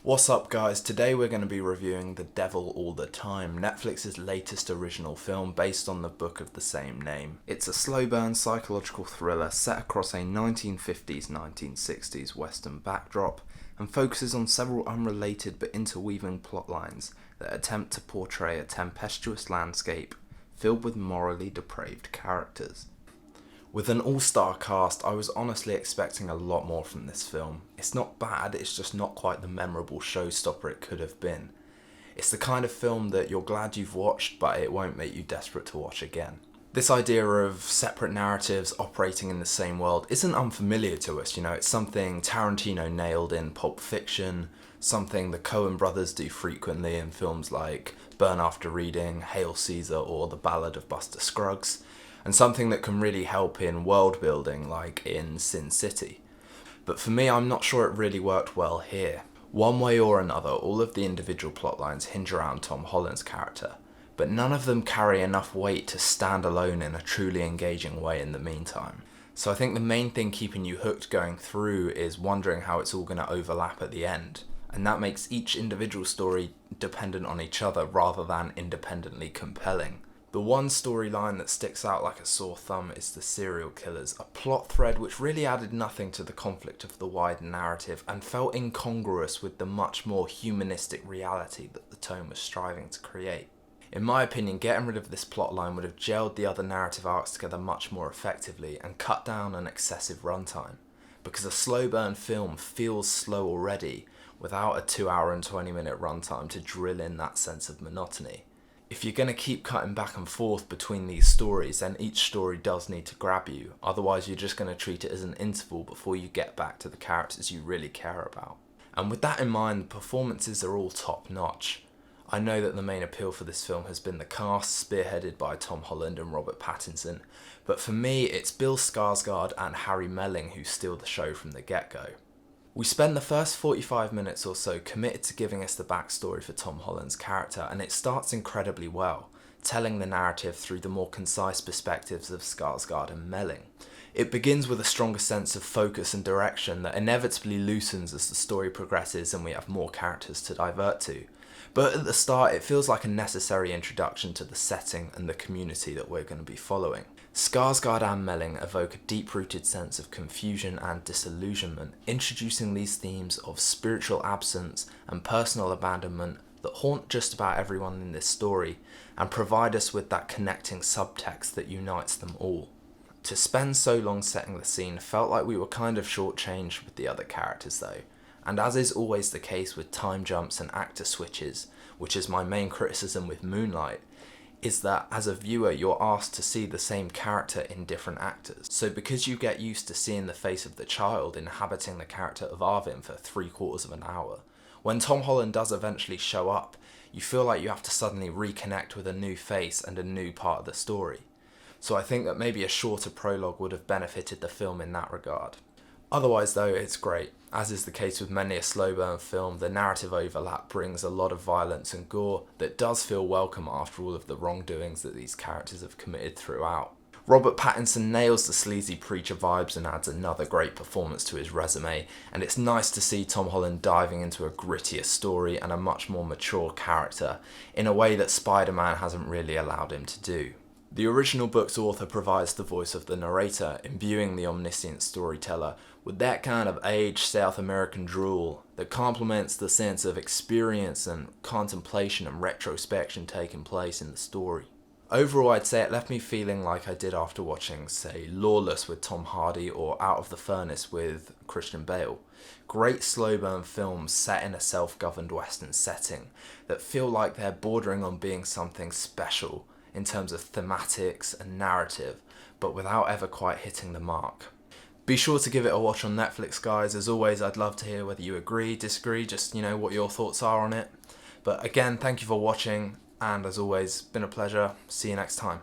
What's up guys, today we're going to be reviewing The Devil All the Time, Netflix's latest original film based on the book of the same name. It's a slow burn psychological thriller set across a 1950s-1960s western backdrop and focuses on several unrelated but interweaving plotlines that attempt to portray a tempestuous landscape filled with morally depraved characters. With an all-star cast, I was honestly expecting a lot more from this film. It's not bad, it's just not quite the memorable showstopper it could have been. It's the kind of film that you're glad you've watched, but it won't make you desperate to watch again. This idea of separate narratives operating in the same world isn't unfamiliar to us, it's something Tarantino nailed in Pulp Fiction, something the Coen brothers do frequently in films like Burn After Reading, Hail Caesar, or The Ballad of Buster Scruggs, and something that can really help in world building like in Sin City. But for me, I'm not sure it really worked well here. One way or another, all of the individual plotlines hinge around Tom Holland's character, but none of them carry enough weight to stand alone in a truly engaging way in the meantime. So I think the main thing keeping you hooked going through is wondering how it's all going to overlap at the end, and that makes each individual story dependent on each other rather than independently compelling. The one storyline that sticks out like a sore thumb is the serial killers, a plot thread which really added nothing to the conflict of the wider narrative and felt incongruous with the much more humanistic reality that the tone was striving to create. In my opinion, getting rid of this plotline would have gelled the other narrative arcs together much more effectively and cut down an excessive runtime, because a slow burn film feels slow already without a 2 hour and 20 minute runtime to drill in that sense of monotony. If you're going to keep cutting back and forth between these stories, then each story does need to grab you, otherwise you're just going to treat it as an interval before you get back to the characters you really care about. And with that in mind, the performances are all top notch. I know that the main appeal for this film has been the cast, spearheaded by Tom Holland and Robert Pattinson, but for me it's Bill Skarsgård and Harry Melling who steal the show from the get-go. We spend the first 45 minutes or so committed to giving us the backstory for Tom Holland's character, and it starts incredibly well, telling the narrative through the more concise perspectives of Skarsgård and Melling. It begins with a stronger sense of focus and direction that inevitably loosens as the story progresses and we have more characters to divert to. But at the start it feels like a necessary introduction to the setting and the community that we're going to be following. Skarsgård and Melling evoke a deep-rooted sense of confusion and disillusionment, introducing these themes of spiritual absence and personal abandonment that haunt just about everyone in this story and provide us with that connecting subtext that unites them all. To spend so long setting the scene felt like we were kind of shortchanged with the other characters though, and as is always the case with time jumps and actor switches, which is my main criticism with Moonlight, is that as a viewer you're asked to see the same character in different actors. So because you get used to seeing the face of the child inhabiting the character of Arvin for 3/4 of an hour, when Tom Holland does eventually show up, you feel like you have to suddenly reconnect with a new face and a new part of the story. So I think that maybe a shorter prologue would have benefited the film in that regard. Otherwise though, it's great. As is the case with many a slow burn film, the narrative overlap brings a lot of violence and gore that does feel welcome after all of the wrongdoings that these characters have committed throughout. Robert Pattinson nails the sleazy preacher vibes and adds another great performance to his resume, and it's nice to see Tom Holland diving into a grittier story and a much more mature character in a way that Spider-Man hasn't really allowed him to do. The original book's author provides the voice of the narrator, imbuing the omniscient storyteller with that kind of aged South American drool that complements the sense of experience and contemplation and retrospection taking place in the story. Overall, I'd say it left me feeling like I did after watching, say, Lawless with Tom Hardy or Out of the Furnace with Christian Bale. Great slow burn films set in a self-governed Western setting that feel like they're bordering on being something special in terms of thematics and narrative, but without ever quite hitting the mark. Be sure to give it a watch on Netflix, guys. As always, I'd love to hear whether you agree, disagree, just, what your thoughts are on it. But again, thank you for watching, and as always, been a pleasure. See you next time.